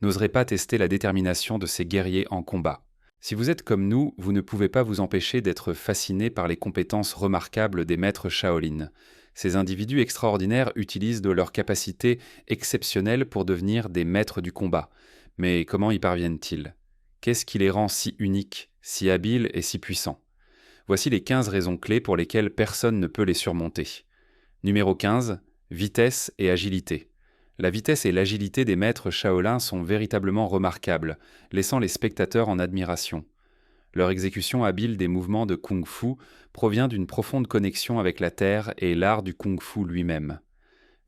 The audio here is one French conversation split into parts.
n'oseraient pas tester la détermination de ces guerriers en combat. Si vous êtes comme nous, vous ne pouvez pas vous empêcher d'être fasciné par les compétences remarquables des maîtres Shaolin. Ces individus extraordinaires utilisent de leurs capacités exceptionnelles pour devenir des maîtres du combat. Mais comment y parviennent-ils? Qu'est-ce qui les rend si uniques, si habiles et si puissants? Voici les 15 raisons clés pour lesquelles personne ne peut les surmonter. Numéro 15. Vitesse et agilité. La vitesse et l'agilité des maîtres Shaolin sont véritablement remarquables, laissant les spectateurs en admiration. Leur exécution habile des mouvements de kung-fu provient d'une profonde connexion avec la terre et l'art du kung-fu lui-même.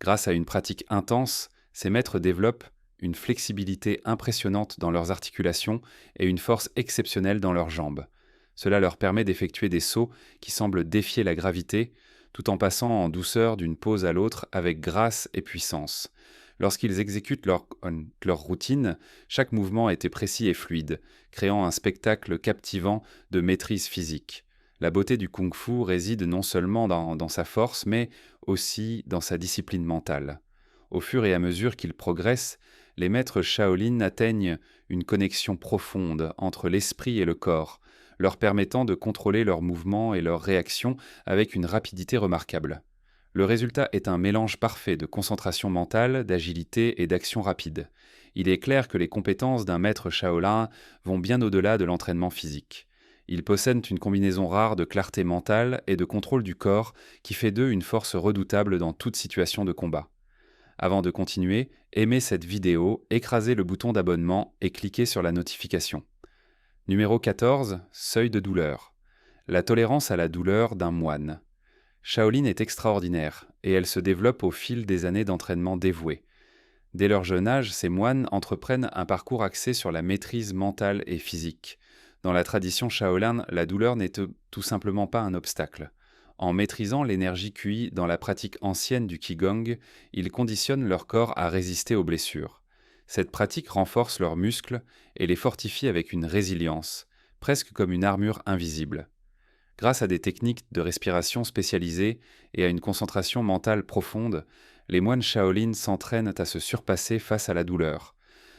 Grâce à une pratique intense, ces maîtres développent une flexibilité impressionnante dans leurs articulations et une force exceptionnelle dans leurs jambes. Cela leur permet d'effectuer des sauts qui semblent défier la gravité, tout en passant en douceur d'une pose à l'autre avec grâce et puissance. Lorsqu'ils exécutent leur routine, chaque mouvement était précis et fluide, créant un spectacle captivant de maîtrise physique. La beauté du kung-fu réside non seulement dans sa force, mais aussi dans sa discipline mentale. Au fur et à mesure qu'ils progressent, les maîtres Shaolin atteignent une connexion profonde entre l'esprit et le corps, leur permettant de contrôler leurs mouvements et leurs réactions avec une rapidité remarquable. Le résultat est un mélange parfait de concentration mentale, d'agilité et d'action rapide. Il est clair que les compétences d'un maître Shaolin vont bien au-delà de l'entraînement physique. Ils possèdent une combinaison rare de clarté mentale et de contrôle du corps qui fait d'eux une force redoutable dans toute situation de combat. Avant de continuer, aimez cette vidéo, écrasez le bouton d'abonnement et cliquez sur la notification. Numéro 14. Seuil de douleur. La tolérance à la douleur d'un moine. Shaolin est extraordinaire, et elle se développe au fil des années d'entraînement dévoué. Dès leur jeune âge, ces moines entreprennent un parcours axé sur la maîtrise mentale et physique. Dans la tradition Shaolin, la douleur n'est tout simplement pas un obstacle. En maîtrisant l'énergie QI dans la pratique ancienne du Qigong, ils conditionnent leur corps à résister aux blessures. Cette pratique renforce leurs muscles et les fortifie avec une résilience, presque comme une armure invisible. Grâce à des techniques de respiration spécialisées et à une concentration mentale profonde, les moines Shaolin s'entraînent à se surpasser face à la douleur.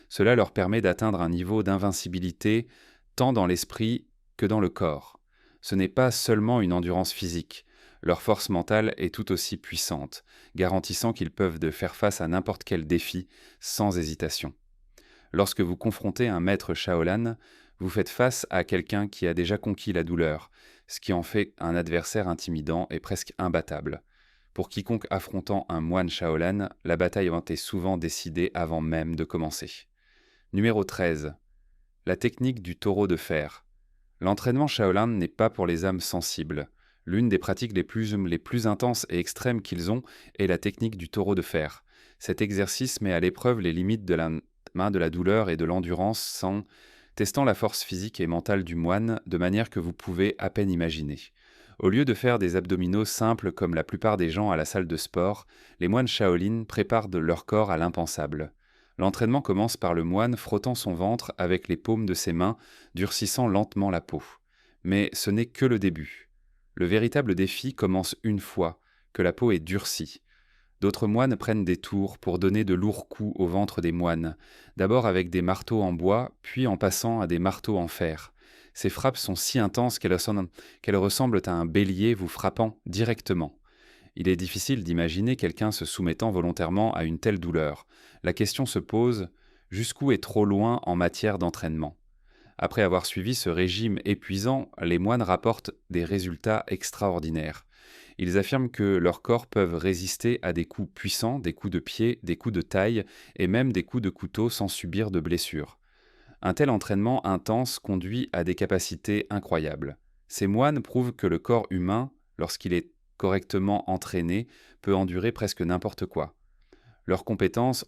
Cela leur permet d'atteindre un niveau d'invincibilité tant dans l'esprit que dans le corps. Ce n'est pas seulement une endurance physique, leur force mentale est tout aussi puissante, garantissant qu'ils peuvent faire face à n'importe quel défi sans hésitation. Lorsque vous confrontez un maître Shaolin, vous faites face à quelqu'un qui a déjà conquis la douleur, ce qui en fait un adversaire intimidant et presque imbattable. Pour quiconque affrontant un moine Shaolin, la bataille est souvent décidée avant même de commencer. Numéro 13. La technique du taureau de fer. L'entraînement Shaolin n'est pas pour les âmes sensibles. L'une des pratiques les plus intenses et extrêmes qu'ils ont est la technique du taureau de fer. Cet exercice met à l'épreuve les limites de la douleur et de l'endurance testant la force physique et mentale du moine de manière que vous pouvez à peine imaginer. Au lieu de faire des abdominaux simples comme la plupart des gens à la salle de sport, les moines Shaolin préparent leur corps à l'impensable. L'entraînement commence par le moine frottant son ventre avec les paumes de ses mains, durcissant lentement la peau. Mais ce n'est que le début. Le véritable défi commence une fois que la peau est durcie. D'autres moines prennent des tours pour donner de lourds coups au ventre des moines, d'abord avec des marteaux en bois, puis en passant à des marteaux en fer. Ces frappes sont si intenses qu'elles ressemblent à un bélier vous frappant directement. Il est difficile d'imaginer quelqu'un se soumettant volontairement à une telle douleur. La question se pose, jusqu'où est trop loin en matière d'entraînement? Après avoir suivi ce régime épuisant, les moines rapportent des résultats extraordinaires. Ils affirment que leurs corps peuvent résister à des coups puissants, des coups de pied, des coups de taille et même des coups de couteau sans subir de blessures. Un tel entraînement intense conduit à des capacités incroyables. Ces moines prouvent que le corps humain, lorsqu'il est correctement entraîné, peut endurer presque n'importe quoi. Leurs compétences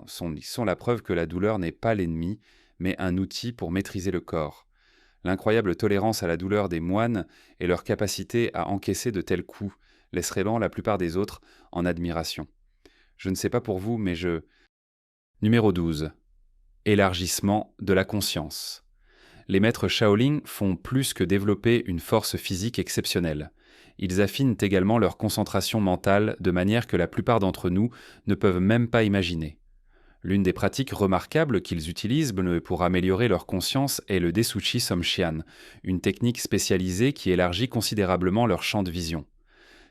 sont la preuve que la douleur n'est pas l'ennemi, mais un outil pour maîtriser le corps. L'incroyable tolérance à la douleur des moines et leur capacité à encaisser de tels coups laisseraient la plupart des autres en admiration. Je ne sais pas pour vous, mais Numéro 12. Élargissement de la conscience. Les maîtres Shaolin font plus que développer une force physique exceptionnelle. Ils affinent également leur concentration mentale de manière que la plupart d'entre nous ne peuvent même pas imaginer. L'une des pratiques remarquables qu'ils utilisent pour améliorer leur conscience est le Desuchi Somshian, une technique spécialisée qui élargit considérablement leur champ de vision.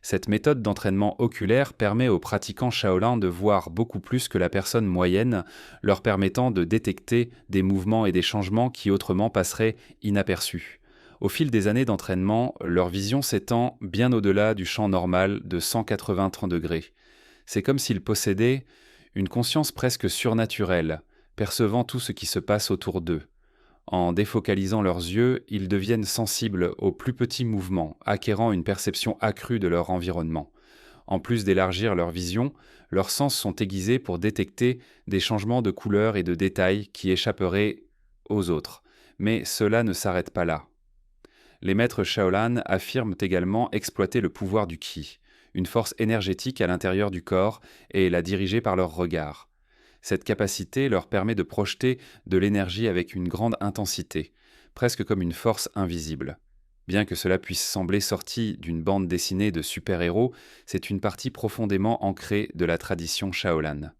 Cette méthode d'entraînement oculaire permet aux pratiquants Shaolin de voir beaucoup plus que la personne moyenne, leur permettant de détecter des mouvements et des changements qui autrement passeraient inaperçus. Au fil des années d'entraînement, leur vision s'étend bien au-delà du champ normal de 180 degrés. C'est comme s'ils possédaient une conscience presque surnaturelle, percevant tout ce qui se passe autour d'eux. En défocalisant leurs yeux, ils deviennent sensibles aux plus petits mouvements, acquérant une perception accrue de leur environnement. En plus d'élargir leur vision, leurs sens sont aiguisés pour détecter des changements de couleur et de détails qui échapperaient aux autres. Mais cela ne s'arrête pas là. Les maîtres Shaolin affirment également exploiter le pouvoir du Qi, une force énergétique à l'intérieur du corps, et la diriger par leur regard. Cette capacité leur permet de projeter de l'énergie avec une grande intensité, presque comme une force invisible. Bien que cela puisse sembler sorti d'une bande dessinée de super-héros, c'est une partie profondément ancrée de la tradition Shaolin.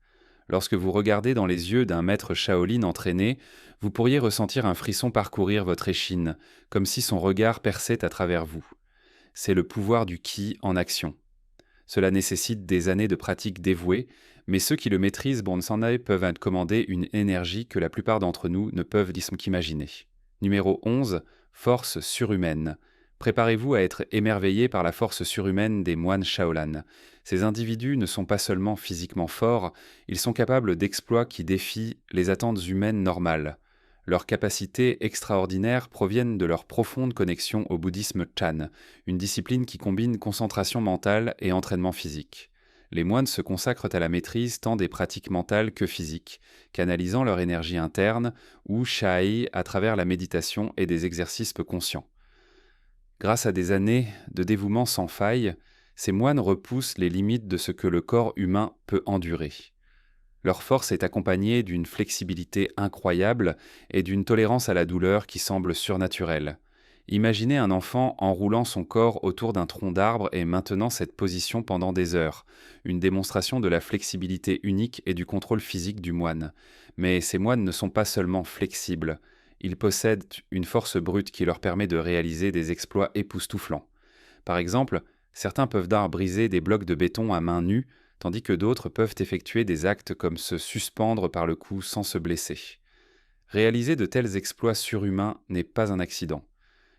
Lorsque vous regardez dans les yeux d'un maître Shaolin entraîné, vous pourriez ressentir un frisson parcourir votre échine, comme si son regard perçait à travers vous. C'est le pouvoir du Qi en action. Cela nécessite des années de pratique dévouée, mais ceux qui le maîtrisent Bonsandai peuvent commander une énergie que la plupart d'entre nous ne peuvent qu'imaginer. Numéro 11. Force surhumaine. Préparez-vous à être émerveillé par la force surhumaine des moines Shaolin. Ces individus ne sont pas seulement physiquement forts, ils sont capables d'exploits qui défient les attentes humaines normales. Leurs capacités extraordinaires proviennent de leur profonde connexion au bouddhisme Chan, une discipline qui combine concentration mentale et entraînement physique. Les moines se consacrent à la maîtrise tant des pratiques mentales que physiques, canalisant leur énergie interne ou shai à travers la méditation et des exercices peu conscients. Grâce à des années de dévouement sans faille, ces moines repoussent les limites de ce que le corps humain peut endurer. Leur force est accompagnée d'une flexibilité incroyable et d'une tolérance à la douleur qui semble surnaturelle. Imaginez un enfant enroulant son corps autour d'un tronc d'arbre et maintenant cette position pendant des heures, une démonstration de la flexibilité unique et du contrôle physique du moine. Mais ces moines ne sont pas seulement flexibles, ils possèdent une force brute qui leur permet de réaliser des exploits époustouflants. Par exemple, certains peuvent briser des blocs de béton à main nue, tandis que d'autres peuvent effectuer des actes comme se suspendre par le cou sans se blesser. Réaliser de tels exploits surhumains n'est pas un accident.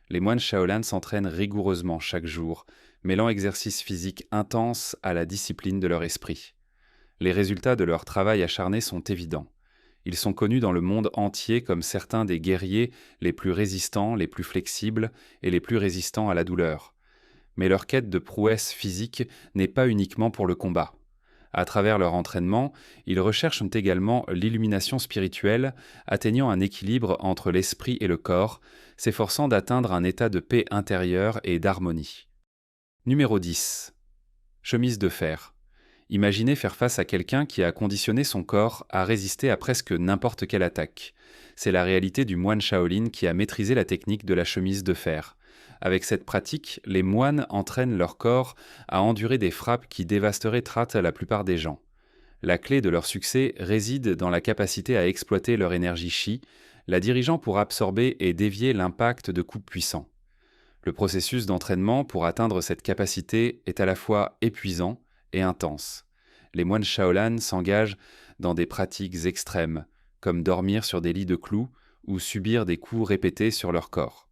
Les moines Shaolin s'entraînent rigoureusement chaque jour, mêlant exercice physique intense à la discipline de leur esprit. Les résultats de leur travail acharné sont évidents. Ils sont connus dans le monde entier comme certains des guerriers les plus résistants, les plus flexibles et les plus résistants à la douleur. Mais leur quête de prouesse physique n'est pas uniquement pour le combat. À travers leur entraînement, ils recherchent également l'illumination spirituelle, atteignant un équilibre entre l'esprit et le corps, s'efforçant d'atteindre un état de paix intérieure et d'harmonie. Numéro 10. Chemise de fer. Imaginez faire face à quelqu'un qui a conditionné son corps à résister à presque n'importe quelle attaque. C'est la réalité du moine Shaolin qui a maîtrisé la technique de la chemise de fer. Avec cette pratique, les moines entraînent leur corps à endurer des frappes qui dévasteraient la plupart des gens. La clé de leur succès réside dans la capacité à exploiter leur énergie chi, la dirigeant pour absorber et dévier l'impact de coups puissants. Le processus d'entraînement pour atteindre cette capacité est à la fois épuisant et intense. Les moines Shaolin s'engagent dans des pratiques extrêmes, comme dormir sur des lits de clous ou subir des coups répétés sur leur corps.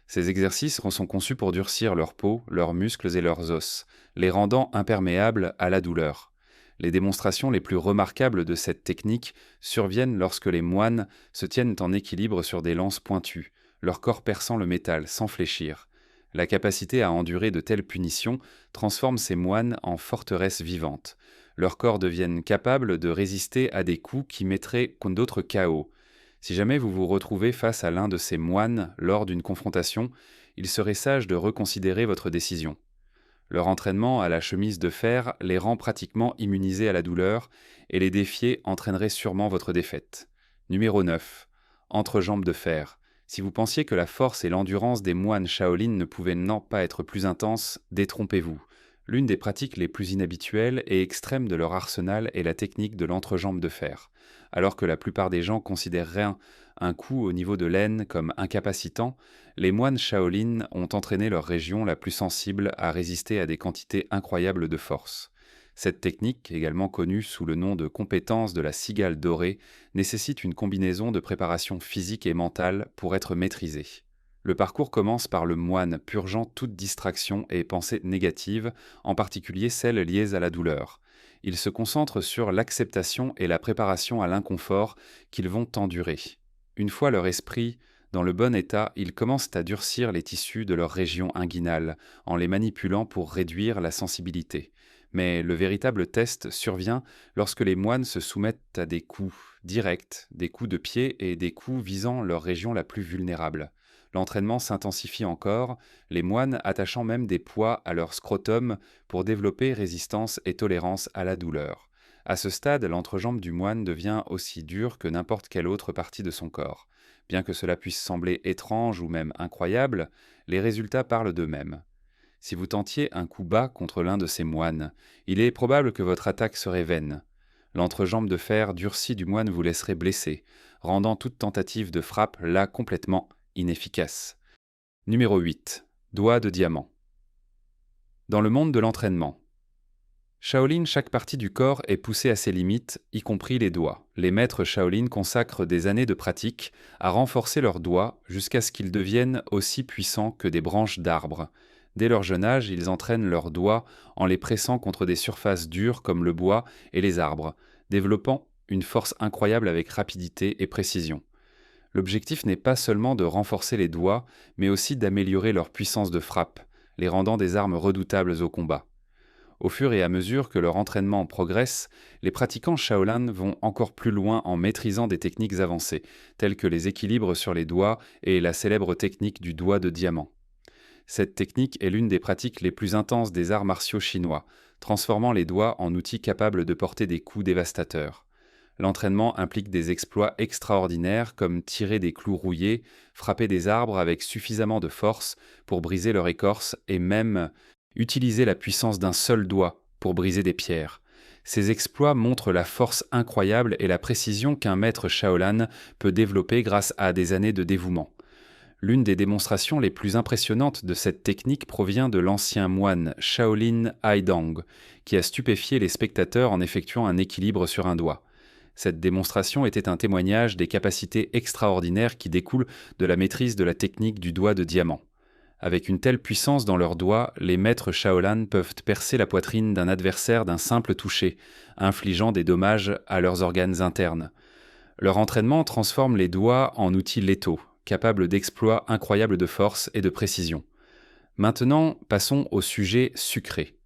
Ces exercices sont conçus pour durcir leur peau, leurs muscles et leurs os, les rendant imperméables à la douleur. Les démonstrations les plus remarquables de cette technique surviennent lorsque les moines se tiennent en équilibre sur des lances pointues, leur corps perçant le métal sans fléchir. La capacité à endurer de telles punitions transforme ces moines en forteresses vivantes. Leurs corps deviennent capables de résister à des coups qui mettraient d'autres KO. Si jamais vous vous retrouvez face à l'un de ces moines lors d'une confrontation, il serait sage de reconsidérer votre décision. Leur entraînement à la chemise de fer les rend pratiquement immunisés à la douleur et les défier entraînerait sûrement votre défaite. Numéro 9. Entrejambe de fer. Si vous pensiez que la force et l'endurance des moines Shaolin ne pouvaient pas être plus intenses, détrompez-vous. L'une des pratiques les plus inhabituelles et extrêmes de leur arsenal est la technique de l'entrejambe de fer. Alors que la plupart des gens considéreraient un coup au niveau de l'aine comme incapacitant, les moines Shaolin ont entraîné leur région la plus sensible à résister à des quantités incroyables de force. Cette technique, également connue sous le nom de compétence de la cigale dorée, nécessite une combinaison de préparation physique et mentale pour être maîtrisée. Le parcours commence par le moine purgeant toute distraction et pensée négative, en particulier celles liées à la douleur. Il se concentre sur l'acceptation et la préparation à l'inconfort qu'ils vont endurer. Une fois leur esprit dans le bon état, ils commencent à durcir les tissus de leur région inguinale, en les manipulant pour réduire la sensibilité. Mais le véritable test survient lorsque les moines se soumettent à des coups directs, des coups de pied et des coups visant leur région la plus vulnérable. L'entraînement s'intensifie encore, les moines attachant même des poids à leur scrotum pour développer résistance et tolérance à la douleur. À ce stade, l'entrejambe du moine devient aussi dure que n'importe quelle autre partie de son corps. Bien que cela puisse sembler étrange ou même incroyable, les résultats parlent d'eux-mêmes. Si vous tentiez un coup bas contre l'un de ces moines, il est probable que votre attaque serait vaine. L'entrejambe de fer durcie du moine vous laisserait blessé, rendant toute tentative de frappe là complètement inefficace. Numéro 8. Doigt de diamant. Dans le monde de l'entraînement, Shaolin, chaque partie du corps est poussée à ses limites, y compris les doigts. Les maîtres Shaolin consacrent des années de pratique à renforcer leurs doigts jusqu'à ce qu'ils deviennent aussi puissants que des branches d'arbres. Dès leur jeune âge, ils entraînent leurs doigts en les pressant contre des surfaces dures comme le bois et les arbres, développant une force incroyable avec rapidité et précision. L'objectif n'est pas seulement de renforcer les doigts, mais aussi d'améliorer leur puissance de frappe, les rendant des armes redoutables au combat. Au fur et à mesure que leur entraînement progresse, les pratiquants Shaolin vont encore plus loin en maîtrisant des techniques avancées, telles que les équilibres sur les doigts et la célèbre technique du doigt de diamant. Cette technique est l'une des pratiques les plus intenses des arts martiaux chinois, transformant les doigts en outils capables de porter des coups dévastateurs. L'entraînement implique des exploits extraordinaires comme tirer des clous rouillés, frapper des arbres avec suffisamment de force pour briser leur écorce et même utiliser la puissance d'un seul doigt pour briser des pierres. Ces exploits montrent la force incroyable et la précision qu'un maître Shaolin peut développer grâce à des années de dévouement. L'une des démonstrations les plus impressionnantes de cette technique provient de l'ancien moine Shaolin Haidong, qui a stupéfié les spectateurs en effectuant un équilibre sur un doigt. Cette démonstration était un témoignage des capacités extraordinaires qui découlent de la maîtrise de la technique du doigt de diamant. Avec une telle puissance dans leurs doigts, les maîtres Shaolin peuvent percer la poitrine d'un adversaire d'un simple toucher, infligeant des dommages à leurs organes internes. Leur entraînement transforme les doigts en outils létaux, capables d'exploits incroyables de force et de précision. Maintenant, passons au sujet sucré.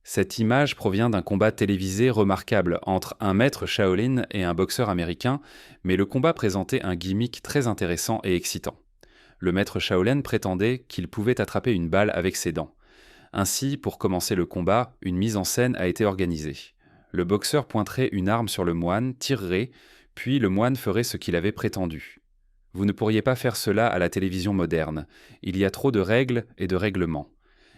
Cette image provient d'un combat télévisé remarquable entre un maître Shaolin et un boxeur américain, mais le combat présentait un gimmick très intéressant et excitant. Le maître Shaolin prétendait qu'il pouvait attraper une balle avec ses dents. Ainsi, pour commencer le combat, une mise en scène a été organisée. Le boxeur pointerait une arme sur le moine, tirerait, puis le moine ferait ce qu'il avait prétendu. Vous ne pourriez pas faire cela à la télévision moderne. Il y a trop de règles et de règlements.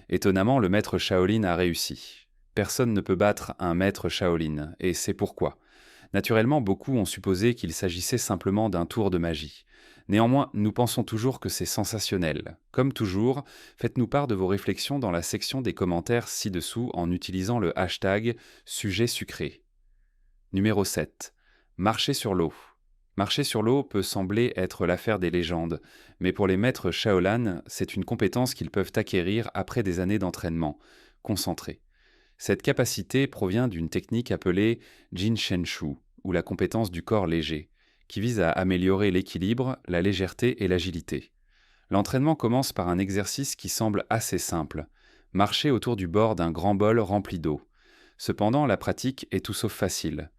Étonnamment, le maître Shaolin a réussi. Personne ne peut battre un maître Shaolin, et c'est pourquoi. Naturellement, beaucoup ont supposé qu'il s'agissait simplement d'un tour de magie. Néanmoins, nous pensons toujours que c'est sensationnel. Comme toujours, faites-nous part de vos réflexions dans la section des commentaires ci-dessous en utilisant le hashtag sujet sucré. Numéro 7. Marcher sur l'eau. Marcher sur l'eau peut sembler être l'affaire des légendes, mais pour les maîtres Shaolin, c'est une compétence qu'ils peuvent acquérir après des années d'entraînement concentré. Cette capacité provient d'une technique appelée Jin Shen Shu, ou la compétence du corps léger, qui vise à améliorer l'équilibre, la légèreté et l'agilité. L'entraînement commence par un exercice qui semble assez simple, marcher autour du bord d'un grand bol rempli d'eau. Cependant, la pratique est tout sauf facile.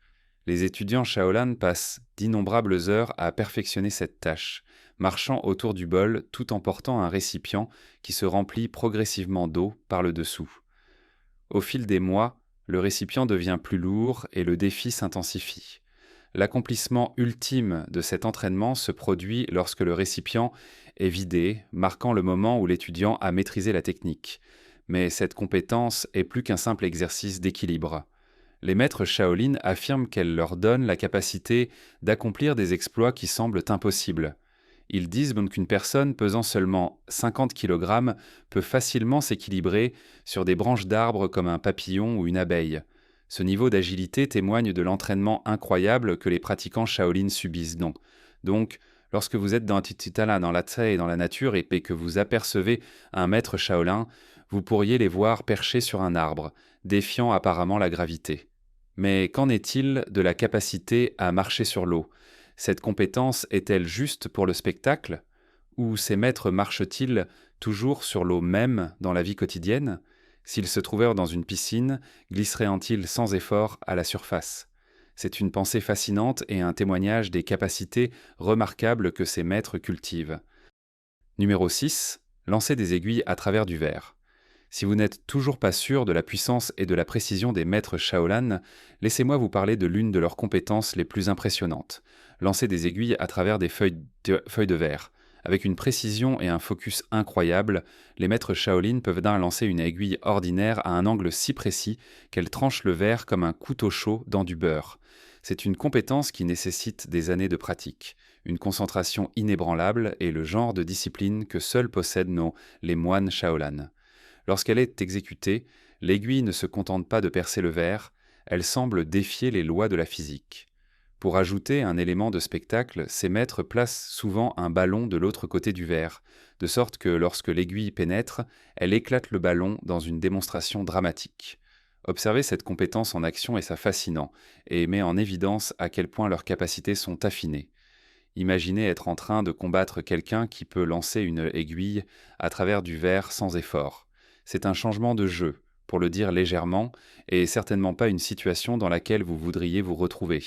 Les étudiants Shaolin passent d'innombrables heures à perfectionner cette tâche, marchant autour du bol tout en portant un récipient qui se remplit progressivement d'eau par le dessous. Au fil des mois, le récipient devient plus lourd et le défi s'intensifie. L'accomplissement ultime de cet entraînement se produit lorsque le récipient est vidé, marquant le moment où l'étudiant a maîtrisé la technique. Mais cette compétence est plus qu'un simple exercice d'équilibre. Les maîtres Shaolin affirment qu'elle leur donne la capacité d'accomplir des exploits qui semblent impossibles. Ils disent même qu'une personne pesant seulement 50 kg peut facilement s'équilibrer sur des branches d'arbres comme un papillon ou une abeille. Ce niveau d'agilité témoigne de l'entraînement incroyable que les pratiquants Shaolin subissent donc, lorsque vous êtes dans Titala, dans la tsae et dans la nature et que vous apercevez un maître Shaolin, vous pourriez les voir perchés sur un arbre, défiant apparemment la gravité. Mais qu'en est-il de la capacité à marcher sur l'eau ? Cette compétence est-elle juste pour le spectacle ? Ou ces maîtres marchent-ils toujours sur l'eau même dans la vie quotidienne ? S'ils se trouvèrent dans une piscine, glisseraient-ils sans effort à la surface ? C'est une pensée fascinante et un témoignage des capacités remarquables que ces maîtres cultivent. Numéro 6. Lancer des aiguilles à travers du verre. Si vous n'êtes toujours pas sûr de la puissance et de la précision des maîtres Shaolin, laissez-moi vous parler de l'une de leurs compétences les plus impressionnantes. Lancer des aiguilles à travers des feuilles de verre. Avec une précision et un focus incroyables, les maîtres Shaolin peuvent lancer une aiguille ordinaire à un angle si précis qu'elle tranche le verre comme un couteau chaud dans du beurre. C'est une compétence qui nécessite des années de pratique, une concentration inébranlable et le genre de discipline que seuls possèdent les moines Shaolin. Lorsqu'elle est exécutée, l'aiguille ne se contente pas de percer le verre, elle semble défier les lois de la physique. Pour ajouter un élément de spectacle, ces maîtres placent souvent un ballon de l'autre côté du verre, de sorte que lorsque l'aiguille pénètre, elle éclate le ballon dans une démonstration dramatique. Observer cette compétence en action est fascinant et met en évidence à quel point leurs capacités sont affinées. Imaginez être en train de combattre quelqu'un qui peut lancer une aiguille à travers du verre sans effort. C'est un changement de jeu, pour le dire légèrement, et certainement pas une situation dans laquelle vous voudriez vous retrouver.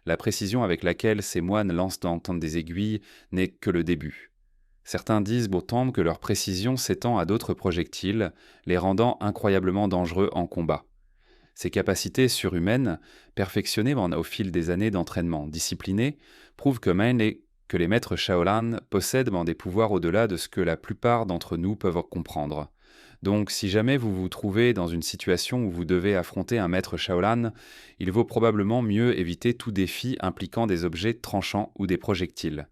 La précision avec laquelle ces moines lancent des aiguilles n'est que le début. Certains disent pourtant que leur précision s'étend à d'autres projectiles, les rendant incroyablement dangereux en combat. Ces capacités surhumaines, perfectionnées au fil des années d'entraînement discipliné, prouvent que les maîtres Shaolin possèdent des pouvoirs au-delà de ce que la plupart d'entre nous peuvent comprendre. Donc, si jamais vous vous trouvez dans une situation où vous devez affronter un maître Shaolin, il vaut probablement mieux éviter tout défi impliquant des objets tranchants ou des projectiles.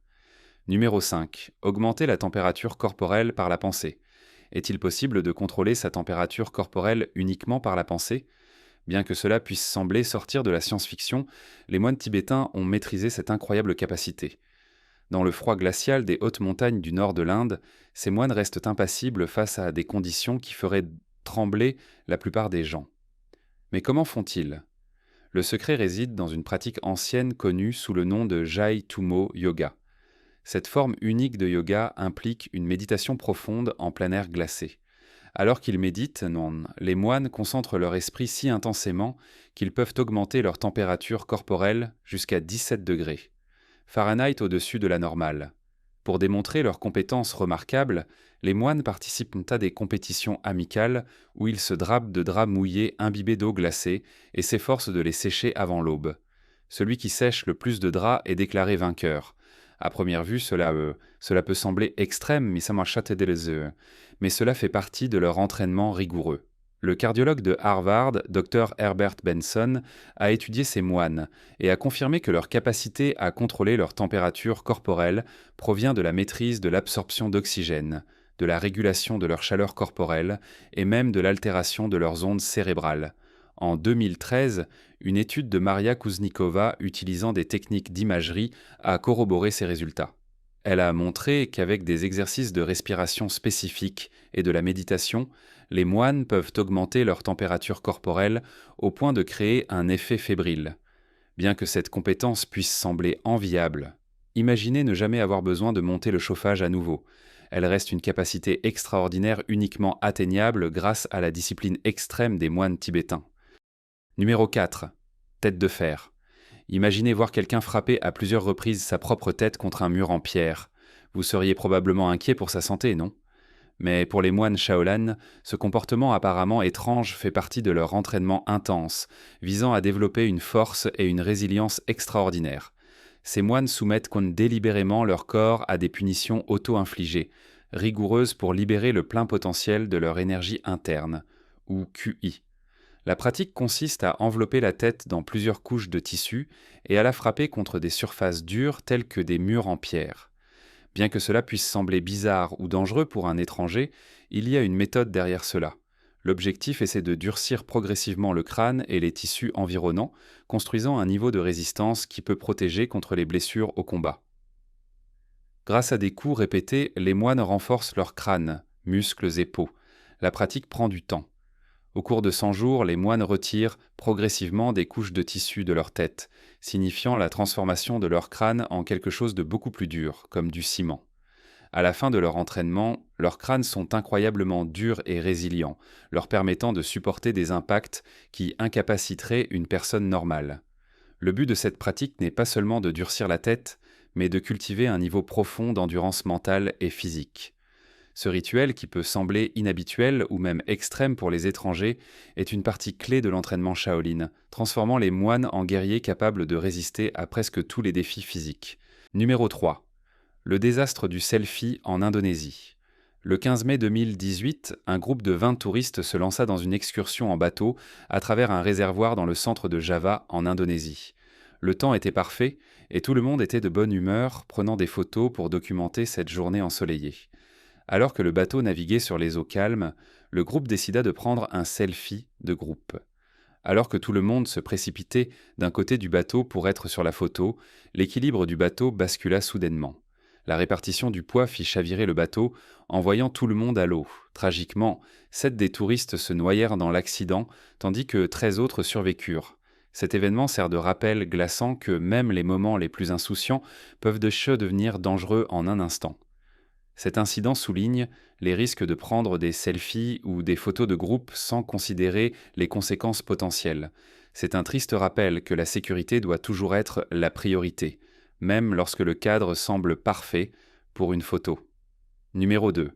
Numéro 5. Augmenter la température corporelle par la pensée. Est-il possible de contrôler sa température corporelle uniquement par la pensée ? Bien que cela puisse sembler sortir de la science-fiction, les moines tibétains ont maîtrisé cette incroyable capacité. Dans le froid glacial des hautes montagnes du nord de l'Inde, ces moines restent impassibles face à des conditions qui feraient trembler la plupart des gens. Mais comment font-ils ? Le secret réside dans une pratique ancienne connue sous le nom de Jai Tummo Yoga. Cette forme unique de yoga implique une méditation profonde en plein air glacé. Alors qu'ils méditent, les moines concentrent leur esprit si intensément qu'ils peuvent augmenter leur température corporelle jusqu'à 17 degrés. Fahrenheit au-dessus de la normale. Pour démontrer leurs compétences remarquables, les moines participent à des compétitions amicales où ils se drapent de draps mouillés imbibés d'eau glacée et s'efforcent de les sécher avant l'aube. Celui qui sèche le plus de draps est déclaré vainqueur. À première vue, cela peut sembler extrême, mais cela fait partie de leur entraînement rigoureux. Le cardiologue de Harvard, Dr Herbert Benson, a étudié ces moines et a confirmé que leur capacité à contrôler leur température corporelle provient de la maîtrise de l'absorption d'oxygène, de la régulation de leur chaleur corporelle et même de l'altération de leurs ondes cérébrales. En 2013, une étude de Maria Kuznikova utilisant des techniques d'imagerie a corroboré ces résultats. Elle a montré qu'avec des exercices de respiration spécifiques et de la méditation, les moines peuvent augmenter leur température corporelle au point de créer un effet fébrile. Bien que cette compétence puisse sembler enviable, imaginez ne jamais avoir besoin de monter le chauffage à nouveau. Elle reste une capacité extraordinaire uniquement atteignable grâce à la discipline extrême des moines tibétains. Numéro 4. Tête de fer. Imaginez voir quelqu'un frapper à plusieurs reprises sa propre tête contre un mur en pierre. Vous seriez probablement inquiet pour sa santé, non ? Mais pour les moines Shaolin, ce comportement apparemment étrange fait partie de leur entraînement intense, visant à développer une force et une résilience extraordinaires. Ces moines soumettent délibérément leur corps à des punitions auto-infligées, rigoureuses pour libérer le plein potentiel de leur énergie interne, ou QI. La pratique consiste à envelopper la tête dans plusieurs couches de tissu et à la frapper contre des surfaces dures telles que des murs en pierre. Bien que cela puisse sembler bizarre ou dangereux pour un étranger, il y a une méthode derrière cela. L'objectif est de durcir progressivement le crâne et les tissus environnants, construisant un niveau de résistance qui peut protéger contre les blessures au combat. Grâce à des coups répétés, les moines renforcent leur crâne, muscles et peau. La pratique prend du temps. Au cours de 100 jours, les moines retirent progressivement des couches de tissu de leur tête, signifiant la transformation de leur crâne en quelque chose de beaucoup plus dur, comme du ciment. À la fin de leur entraînement, leurs crânes sont incroyablement durs et résilients, leur permettant de supporter des impacts qui incapaciteraient une personne normale. Le but de cette pratique n'est pas seulement de durcir la tête, mais de cultiver un niveau profond d'endurance mentale et physique. Ce rituel, qui peut sembler inhabituel ou même extrême pour les étrangers, est une partie clé de l'entraînement Shaolin, transformant les moines en guerriers capables de résister à presque tous les défis physiques. Numéro 3. Le désastre du selfie en Indonésie. Le 15 mai 2018, un groupe de 20 touristes se lança dans une excursion en bateau à travers un réservoir dans le centre de Java, en Indonésie. Le temps était parfait et tout le monde était de bonne humeur, prenant des photos pour documenter cette journée ensoleillée. Alors que le bateau naviguait sur les eaux calmes, le groupe décida de prendre un selfie de groupe. Alors que tout le monde se précipitait d'un côté du bateau pour être sur la photo, l'équilibre du bateau bascula soudainement. La répartition du poids fit chavirer le bateau, envoyant tout le monde à l'eau. Tragiquement, 7 des touristes se noyèrent dans l'accident, tandis que 13 autres survécurent. Cet événement sert de rappel glaçant que même les moments les plus insouciants peuvent devenir dangereux en un instant. Cet incident souligne les risques de prendre des selfies ou des photos de groupe sans considérer les conséquences potentielles. C'est un triste rappel que la sécurité doit toujours être la priorité, même lorsque le cadre semble parfait pour une photo. Numéro 2.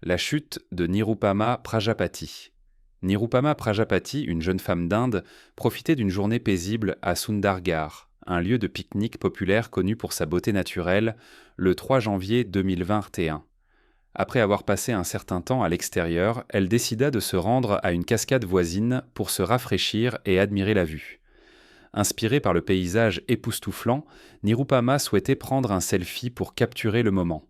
La chute de Nirupama Prajapati. Nirupama Prajapati, une jeune femme d'Inde, profitait d'une journée paisible à Sundargarh, un lieu de pique-nique populaire connu pour sa beauté naturelle, le 3 janvier 2021. Après avoir passé un certain temps à l'extérieur, elle décida de se rendre à une cascade voisine pour se rafraîchir et admirer la vue. Inspirée par le paysage époustouflant, Nirupama souhaitait prendre un selfie pour capturer le moment.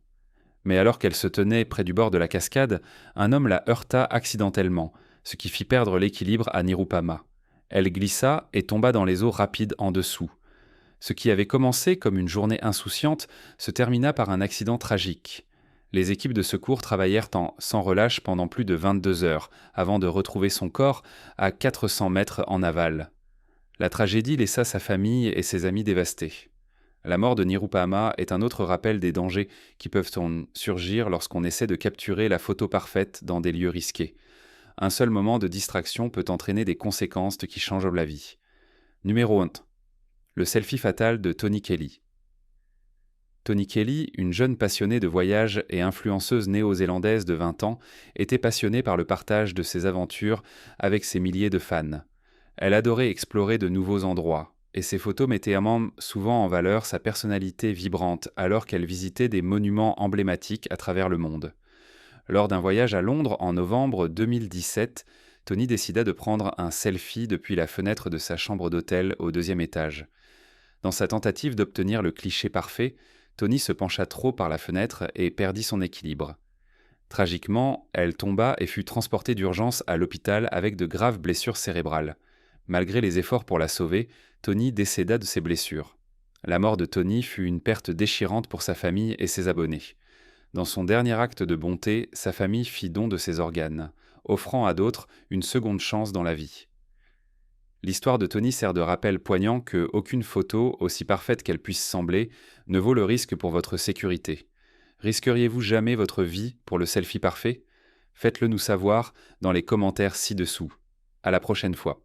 Mais alors qu'elle se tenait près du bord de la cascade, un homme la heurta accidentellement, ce qui fit perdre l'équilibre à Nirupama. Elle glissa et tomba dans les eaux rapides en dessous. Ce qui avait commencé comme une journée insouciante se termina par un accident tragique. Les équipes de secours travaillèrent sans relâche pendant plus de 22 heures avant de retrouver son corps à 400 mètres en aval. La tragédie laissa sa famille et ses amis dévastés. La mort de Nirupama est un autre rappel des dangers qui peuvent surgir lorsqu'on essaie de capturer la photo parfaite dans des lieux risqués. Un seul moment de distraction peut entraîner des conséquences qui changent la vie. Numéro 1. Le selfie fatal de Toni Kelly. Toni Kelly, une jeune passionnée de voyage et influenceuse néo-zélandaise de 20 ans, était passionnée par le partage de ses aventures avec ses milliers de fans. Elle adorait explorer de nouveaux endroits, et ses photos mettaient souvent en valeur sa personnalité vibrante alors qu'elle visitait des monuments emblématiques à travers le monde. Lors d'un voyage à Londres en novembre 2017, Toni décida de prendre un selfie depuis la fenêtre de sa chambre d'hôtel au 2e étage. Dans sa tentative d'obtenir le cliché parfait, Toni se pencha trop par la fenêtre et perdit son équilibre. Tragiquement, elle tomba et fut transportée d'urgence à l'hôpital avec de graves blessures cérébrales. Malgré les efforts pour la sauver, Toni décéda de ses blessures. La mort de Toni fut une perte déchirante pour sa famille et ses abonnés. Dans son dernier acte de bonté, sa famille fit don de ses organes, offrant à d'autres une seconde chance dans la vie. L'histoire de Toni sert de rappel poignant que aucune photo, aussi parfaite qu'elle puisse sembler, ne vaut le risque pour votre sécurité. Risqueriez-vous jamais votre vie pour le selfie parfait ? Faites-le nous savoir dans les commentaires ci-dessous. À la prochaine fois.